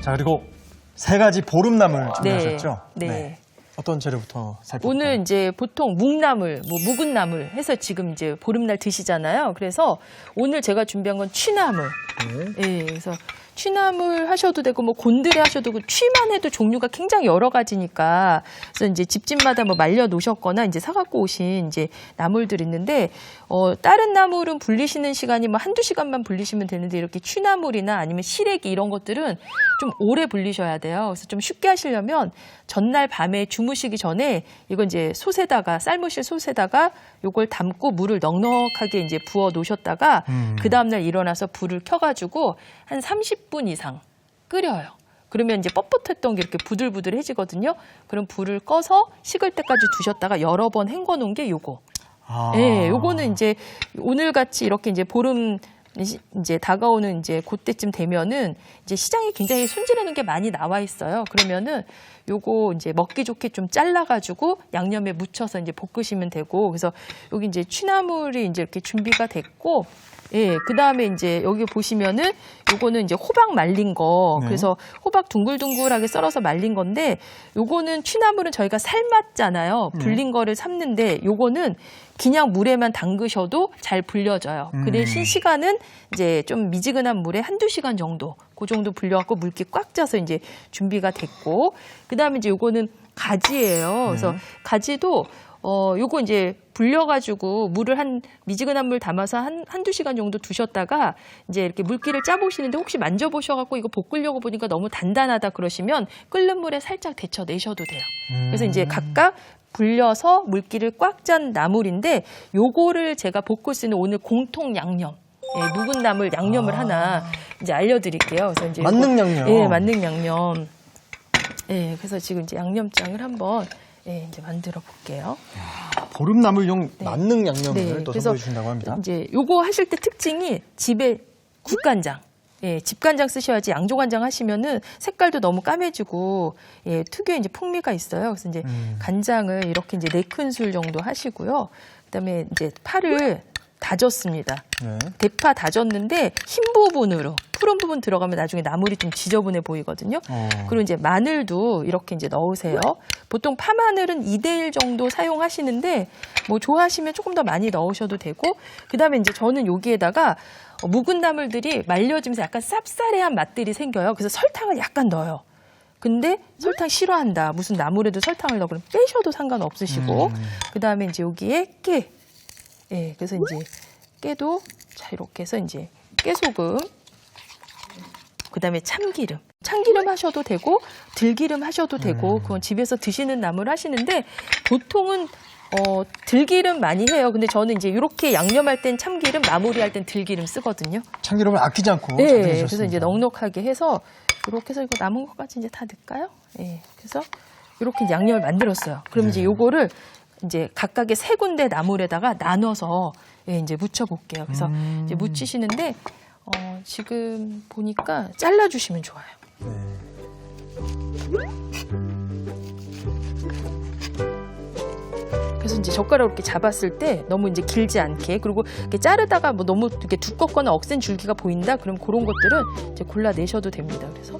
자, 그리고 세 가지 보름나물 준비하셨죠? 네. 어떤 재료부터 살펴볼까요? 오늘 이제 보통 묵나물, 뭐 묵은 나물 해서 지금 이제 보름날 드시잖아요. 그래서 오늘 제가 준비한 건 취나물. 예, 그래서 취나물 하셔도 되고 뭐 곤드레 하셔도 되고 취만 해도 종류가 굉장히 여러 가지니까 그래서 이제 집집마다 뭐 말려 놓으셨거나 이제 사갖고 오신 이제 나물들 있는데 다른 나물은 불리시는 시간이 뭐 한두 시간만 불리시면 되는데 이렇게 취나물이나 아니면 시래기 이런 것들은 좀 오래 불리셔야 돼요. 그래서 좀 쉽게 하시려면 전날 밤에 주무시기 전에 이거 이제 솥에다가 삶으실 솥에다가 요걸 담고 물을 넉넉하게 이제 부어 놓으셨다가 그 다음날 일어나서 불을 켜가지고 한 30분 이상 끓여요. 그러면 이제 뻣뻣했던 게 이렇게 부들부들해지거든요. 그럼 불을 꺼서 식을 때까지 두셨다가 여러 번 헹궈 놓은 게 요거. 예, 요거는 이제 오늘 같이 이렇게 이제 보름 이제 다가오는 이제 그때쯤 되면은 이제 시장에 굉장히 손질하는 게 많이 나와 있어요. 그러면은 요거 이제 먹기 좋게 좀 잘라가지고 양념에 묻혀서 이제 볶으시면 되고 그래서 여기 이제 취나물이 이제 이렇게 준비가 됐고 예, 그 다음에 이제 여기 보시면은 요거는 이제 호박 말린 거. 그래서 호박 둥글둥글하게 썰어서 말린 건데 요거는 취나물은 저희가 삶았잖아요. 불린 거를 삶는데 요거는 그냥 물에만 담그셔도 잘 불려져요. 그 대신 시간은 이제 좀 미지근한 물에 한두 시간 정도 그 정도 불려갖고 물기 꽉 짜서 이제 준비가 됐고 그 다음에 이제 요거는 가지예요. 그래서 가지도 요거 이제 불려가지고 물을 미지근한 물 담아서 한두 시간 정도 두셨다가 이제 이렇게 물기를 짜보시는데 혹시 만져보셔갖고 이거 볶으려고 보니까 너무 단단하다 그러시면 끓는 물에 살짝 데쳐내셔도 돼요. 그래서 이제 각각 불려서 물기를 꽉 짠 나물인데 요거를 제가 볶을 수 있는 오늘 공통 양념. 예, 묵은 나물 양념을 하나 이제 알려드릴게요. 그래서 이제 만능 양념. 예, 만능 양념. 예, 그래서 지금 이제 양념장을 한번 예, 이제 만들어 볼게요. 보름나물용 만능 양념을 네, 또 그래서 선보여 주신다고 합니다. 이제 요거 하실 때 특징이 집에 국간장. 예, 집간장 쓰셔야지 양조간장 하시면은 색깔도 너무 까매지고 예, 특유의 이제 풍미가 있어요. 그래서 이제 간장을 이렇게 이제 4큰술 정도 하시고요. 그다음에 이제 파를 다졌습니다. 대파 다졌는데 흰 부분으로 푸른 부분 들어가면 나중에 나물이 좀 지저분해 보이거든요. 그리고 이제 마늘도 이렇게 이제 넣으세요. 보통 파마늘은 2대1 정도 사용하시는데 뭐 좋아하시면 조금 더 많이 넣으셔도 되고 그다음에 이제 저는 여기에다가 묵은 나물들이 말려지면서 약간 쌉싸래한 맛들이 생겨요. 그래서 설탕을 약간 넣어요. 근데 설탕 싫어한다. 무슨 나물에도 설탕을 넣어 그러면 빼셔도 상관없으시고 그다음에 이제 여기에 깨. 예, 그래서 이제 깨도 자 이렇게 해서 이제 깨소금, 그다음에 참기름 하셔도 되고 들기름 하셔도 되고 그건 집에서 드시는 나물 하시는데 보통은 들기름 많이 해요. 근데 저는 이제 이렇게 양념할 땐 참기름, 마무리할 땐 들기름 쓰거든요. 참기름을 아끼지 않고 잘 네, 드셨습니다. 그래서 이제 넉넉하게 해서 이렇게 해서 이거 남은 것까지 이제 다 넣을까요? 예, 그래서 이렇게 이제 양념을 만들었어요. 그럼 이제 요거를 이제 각각의 세 군데 나물에다가 나눠서 예, 이제 묻혀볼게요. 그래서 이제 묻히시는데 지금 보니까 잘라주시면 좋아요. 그래서 이제 젓가락으로 이렇게 잡았을 때 너무 이제 길지 않게 그리고 이렇게 자르다가 뭐 너무 이렇게 두껍거나 억센 줄기가 보인다 그럼 그런 것들은 이제 골라내셔도 됩니다. 그래서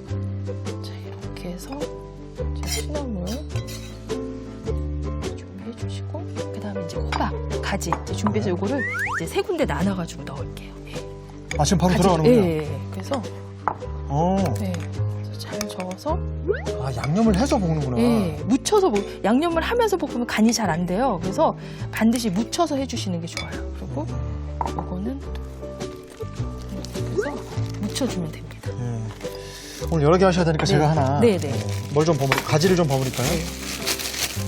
자 이렇게 해서 이제 시나물 준비해주시고 그 다음에 이제 호박, 가지 이제 준비해서 요거를 이제 세 군데 나눠가지고 넣을게요. 예. 아, 지금 바로 가지, 들어가는군요. 예. 그래서 네, 그래서 잘 저어서 아, 양념을 해서 볶는구나. 예, 묻혀서 양념을 하면서 볶으면 간이 잘 안 돼요. 그래서 반드시 묻혀서 해주시는 게 좋아요. 그리고 이거는 그래서 묻혀주면 됩니다. 오늘 여러 개 하셔야 되니까 제가 하나 뭘 좀 가지를 좀 버무릴까요?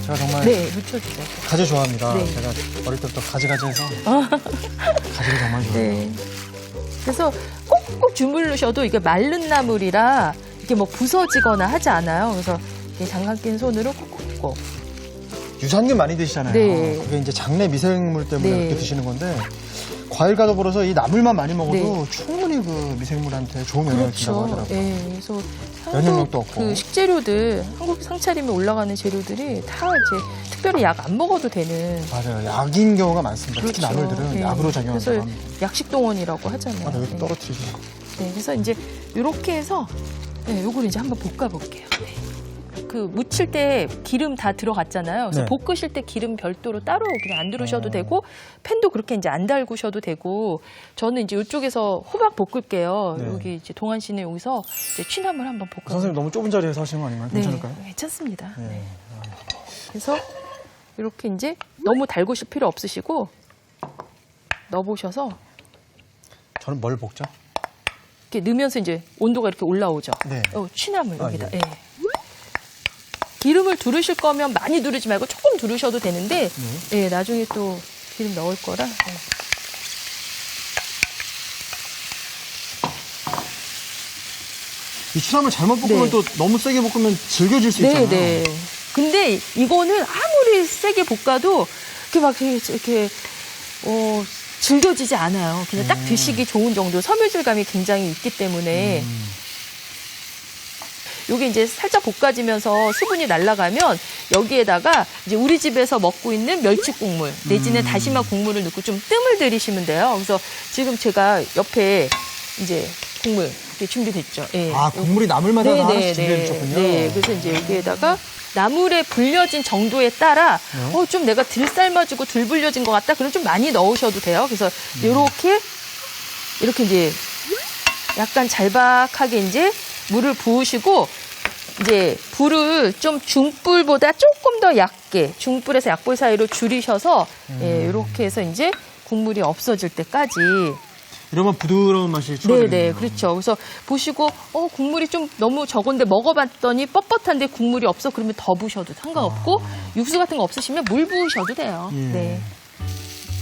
제가 정말 네, 묻혀주세요. 가지 좋아합니다. 네. 제가 어릴 때부터 가지가지해서 가지를 정말 좋아해요. 네. 그래서 꼭꼭 주물르셔도 이게 마른 나물이라 이게 뭐 부서지거나 하지 않아요. 그래서 이렇게 장갑 낀 손으로 콕콕콕. 유산균 많이 드시잖아요. 네. 그게 이제 장내 미생물 때문에 네. 그렇게 드시는 건데 과일과 더불어서 이 나물만 많이 먹어도 네. 충분히 그 미생물한테 좋은 영향을 준다고 그렇죠. 하더라고요. 예, 그래서 면역력도 한국 없고. 그 식재료들, 한국 상차림에 올라가는 재료들이 다 이제 특별히 약 안 먹어도 되는. 맞아요. 약인 경우가 많습니다. 특히 그렇죠. 나물들은 예. 약으로 작용한다고 그래서 합니다. 약식동원이라고 하잖아요. 아, 여기 네. 떨어뜨리죠. 네, 그래서 이제 이렇게 해서 네, 요걸 이제 한번 볶아볼게요. 네. 그 무칠 때 기름 다 들어갔잖아요. 그래서 네. 볶으실 때 기름 별도로 따로 그냥 안 두르셔도 되고 팬도 그렇게 이제 안 달구셔도 되고 저는 이제 이쪽에서 호박 볶을게요. 네. 여기 이제 동환 씨는 여기서 이제 취나물 한번 볶아. 선생님 너무 좁은 자리에서 하시는 거 아닌가요? 괜찮을까요? 네, 괜찮습니다. 네. 네. 그래서 이렇게 이제 너무 달구실 필요 없으시고 넣어보셔서 저는 뭘 볶죠? 이렇게 넣으면서 이제 온도가 이렇게 올라오죠. 네. 취나물 여기다. 예. 예. 기름을 두르실 거면 많이 두르지 말고 조금 두르셔도 되는데 예, 나중에 또 기름 넣을 거라. 예. 이 취나물 잘못 볶으면 네. 또 너무 세게 볶으면 질겨질 수 있잖아요. 네. 근데 이거는 아무리 세게 볶아도 이렇게 막 이렇게 질겨지지 않아요. 그냥 딱 드시기 좋은 정도 섬유질감이 굉장히 있기 때문에 요게 이제 살짝 볶아지면서 수분이 날아가면 여기에다가 이제 우리 집에서 먹고 있는 멸치 국물 내지는 다시마 국물을 넣고 좀 뜸을 들이시면 돼요. 그래서 지금 제가 옆에 이제 국물 이렇게 준비됐죠. 예. 아, 국물이 남을 마다 네, 하나씩 네, 준비해 네. 주셨군요. 네, 그래서 이제 여기에다가 나물에 불려진 정도에 따라 좀 내가 덜 삶아지고 덜 불려진 것 같다. 그럼 좀 많이 넣으셔도 돼요. 그래서 이렇게 이제 약간 잘박하게 이제 물을 부으시고 이제 불을 좀 중불보다 조금 더 얇게 중불에서 약불 사이로 줄이셔서 예, 이렇게 해서 이제 국물이 없어질 때까지. 이러면 부드러운 맛이 추가되네요. 네네, 그렇죠. 그래서 보시고 국물이 좀 너무 적은데 먹어봤더니 뻣뻣한데 국물이 없어 그러면 더 부으셔도 상관없고 육수 같은 거 없으시면 물 부으셔도 돼요. 예. 네.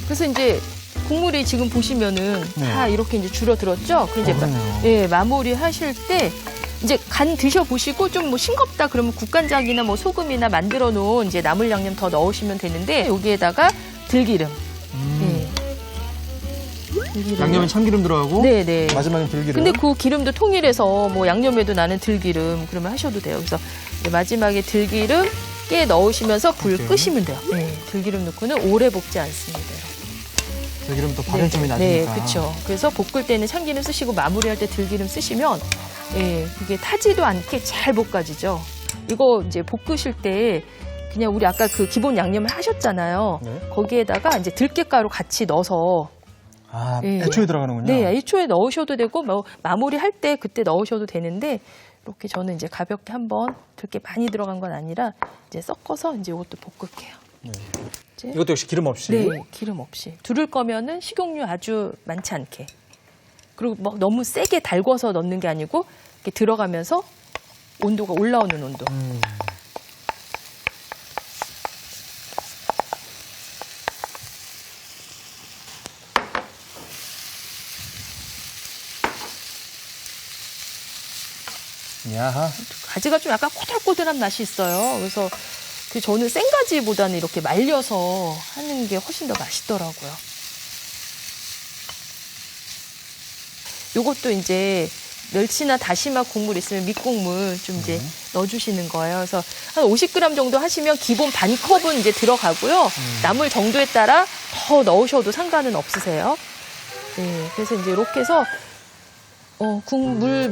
그래서 이제 국물이 지금 보시면은 네. 다 이렇게 이제 줄어들었죠. 그럼 이제 그러네요. 예, 마무리 하실 때 이제 간 드셔 보시고 좀 뭐 싱겁다 그러면 국간장이나 뭐 소금이나 만들어 놓은 이제 나물 양념 더 넣으시면 되는데 여기에다가 들기름. 예. 들기름. 양념엔 참기름 들어가고 네네. 마지막엔 들기름. 근데 그 기름도 통일해서 뭐 양념에도 나는 들기름 그러면 하셔도 돼요. 그래서 이제 마지막에 들기름 깨 넣으시면서 불 오케이. 끄시면 돼요. 네, 들기름 넣고는 오래 볶지 않습니다. 들기름 또 발효점이 낮으니까. 네, 그렇죠. 그래서 볶을 때는 참기름 쓰시고 마무리할 때 들기름 쓰시면 이게 타지도 않게 잘 볶아지죠. 이거 이제 볶으실 때 그냥 우리 아까 그 기본 양념을 하셨잖아요. 네. 거기에다가 이제 들깨가루 같이 넣어서 아, 예. 애초에 들어가는군요. 네, 애초에 넣으셔도 되고 뭐 마무리할 때 그때 넣으셔도 되는데 이렇게 저는 이제 가볍게 한번 들깨 많이 들어간 건 아니라 이제 섞어서 이제 이것도 볶을게요. 네. 이제 이것도 역시 기름 없이. 네, 기름 없이. 두를 거면은 식용유 아주 많지 않게. 그리고 막 너무 세게 달궈서 넣는 게 아니고 이렇게 들어가면서 온도가 올라오는 온도. 야하. 가지가 좀 약간 꼬들꼬들한 맛이 있어요. 그래서 저는 생가지보다는 이렇게 말려서 하는 게 훨씬 더 맛있더라고요. 요것도 이제 멸치나 다시마 국물 있으면 밑국물 좀 이제 넣어주시는 거예요. 그래서 한 50g 정도 하시면 기본 반 컵은 이제 들어가고요. 나물 정도에 따라 더 넣으셔도 상관은 없으세요. 네, 그래서 이제 이렇게 해서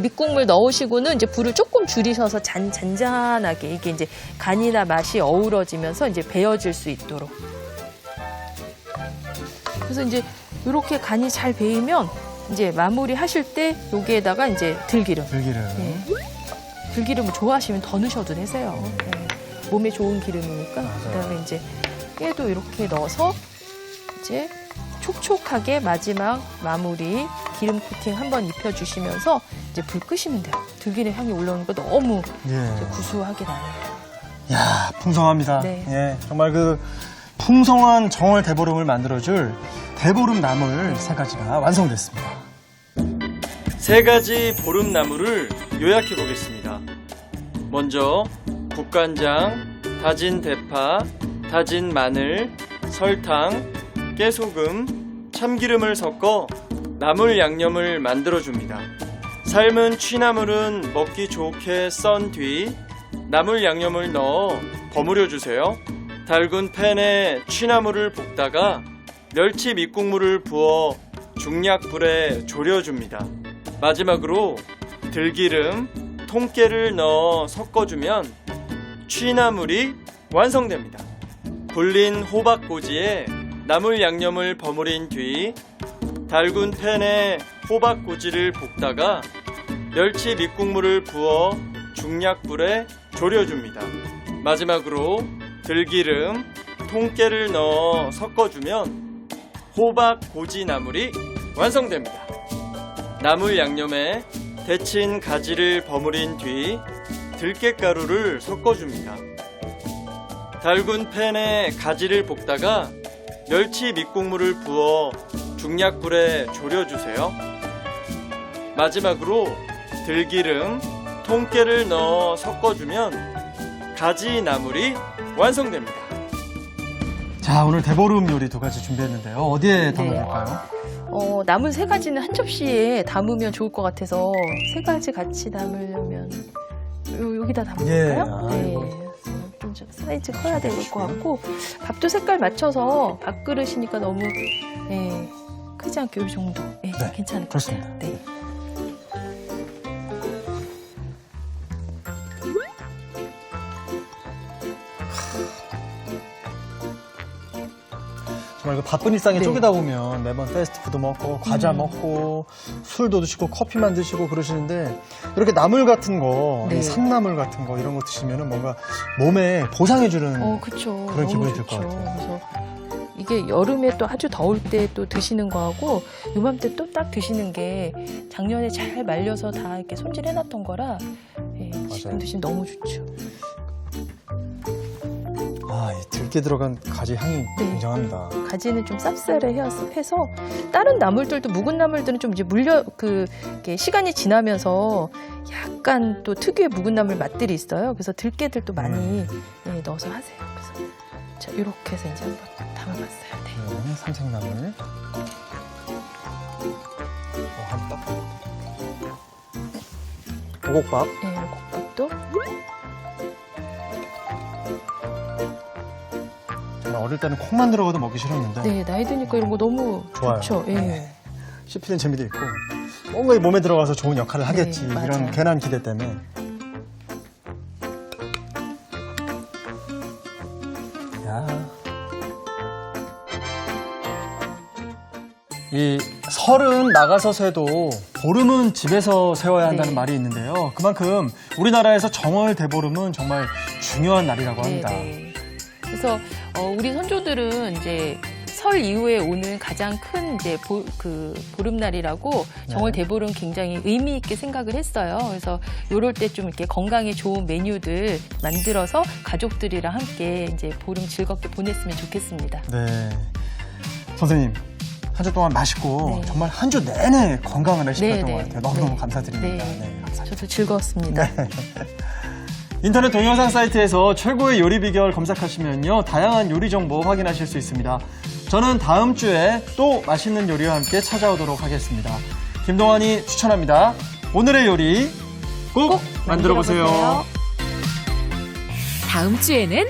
밑국물 넣으시고는 이제 불을 조금 줄이셔서 잔잔하게 이게 이제 간이나 맛이 어우러지면서 이제 배어질 수 있도록. 그래서 이제 이렇게 간이 잘 배이면 이제 마무리 하실 때 여기에다가 이제 들기름. 네. 들기름을 좋아하시면 더 넣으셔도 되세요. 네. 몸에 좋은 기름이니까. 그다음에 이제 깨도 이렇게 넣어서 이제 촉촉하게 마지막 마무리 기름 코팅 한번 입혀주시면서 이제 불 끄시면 돼요. 들기름 향이 올라오는 거 너무 이제 구수하게 나네요. 야, 풍성합니다. 네. 예, 정말 그 풍성한 정월 대보름을 만들어줄 대보름 나물 3가지가 완성됐습니다. 3가지 보름나물을 요약해 보겠습니다. 먼저 국간장, 다진 대파, 다진 마늘, 설탕, 깨소금, 참기름을 섞어 나물 양념을 만들어줍니다. 삶은 취나물은 먹기 좋게 썬 뒤 나물 양념을 넣어 버무려주세요. 달군 팬에 취나물을 볶다가 멸치 밑국물을 부어 중약불에 졸여줍니다. 마지막으로 들기름, 통깨를 넣어 섞어주면 취나물이 완성됩니다. 불린 호박꼬지에 나물 양념을 버무린 뒤 달군 팬에 호박꼬지를 볶다가 멸치 밑국물을 부어 중약불에 졸여줍니다. 마지막으로 들기름, 통깨를 넣어 섞어주면 호박꼬지 나물이 완성됩니다. 나물 양념에 데친 가지를 버무린 뒤 들깨가루를 섞어줍니다. 달군 팬에 가지를 볶다가 멸치 밑국물을 부어 중약불에 졸여주세요. 마지막으로 들기름, 통깨를 넣어 섞어주면 가지 나물이 완성됩니다. 자, 오늘 대보름 요리 2가지 준비했는데요. 어디에 담아볼까요? 나물 3가지는 한 접시에 담으면 좋을 것 같아서 3가지 같이 담으려면 여기다 담을까요? 예, 네. 좀 사이즈 커야 될 것 같고 밥도 색깔 맞춰서 밥그릇이니까 너무 크지 않게 이 정도 괜찮을 것 그렇습니다. 같아요. 네. 정말 그 바쁜 일상에 쪼개다 보면 매번 패스트푸드 먹고 과자 먹고 술도 드시고 커피만 드시고 그러시는데 이렇게 나물 같은 거, 이 산나물 같은 거 이런 거 드시면 뭔가 몸에 보상해주는 그쵸. 그런 기분이 들 좋죠. 것 같아요. 그래서 이게 여름에 또 아주 더울 때 또 드시는 거하고 요맘때 또 딱 드시는 게 작년에 잘 말려서 다 이렇게 손질해놨던 거라 지금 드시면 너무 좋죠. 이 들깨 들어간 가지 향이 굉장합니다. 가지는 좀 쌉싸래해서 다른 나물들도 묵은 나물들은 좀 이제 이렇게 시간이 지나면서 약간 또 특유의 묵은 나물 맛들이 있어요. 그래서 들깨들도 많이 넣어서 하세요. 그래서 자, 이렇게 해서 이제 한번 담아봤어요. 네. 삼색나물. 한 딱. 오곡밥. 네, 오곡밥도. 어릴 때는 콩만 들어가도 먹기 싫었는데. 네, 나이 드니까 이런 거 너무 좋아요. 좋죠. 예. 씹히는 재미도 있고 뭔가 몸에 들어가서 좋은 역할을 하겠지. 맞아요. 이런 괜한 기대 때문에. 이 설은 나가서 새도 보름은 집에서 세워야 한다는 말이 있는데요. 그만큼 우리나라에서 정월 대보름은 정말 중요한 날이라고 합니다. 그래서 우리 선조들은 이제 설 이후에 오는 가장 큰 이제 보름날이라고 정월 대보름 굉장히 의미 있게 생각을 했어요. 그래서 요럴 때 좀 이렇게 건강에 좋은 메뉴들 만들어서 가족들이랑 함께 이제 보름 즐겁게 보냈으면 좋겠습니다. 네, 선생님. 한 주 동안 맛있고 정말 한 주 내내 건강한 레시피였던 것 같아요. 너무너무 감사드립니다. 감사합니다. 저도 즐거웠습니다. 인터넷 동영상 사이트에서 최고의 요리 비결 검색하시면요. 다양한 요리 정보 확인하실 수 있습니다. 저는 다음 주에 또 맛있는 요리와 함께 찾아오도록 하겠습니다. 김동완이 추천합니다. 오늘의 요리 꼭 만들어보세요. 다음 주에는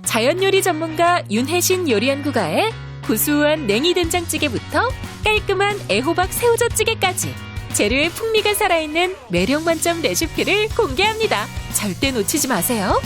자연요리 전문가 윤혜신 요리연구가의 구수한 냉이 된장찌개부터 깔끔한 애호박 새우젓찌개까지 재료의 풍미가 살아있는 매력 만점 레시피를 공개합니다. 절대 놓치지 마세요.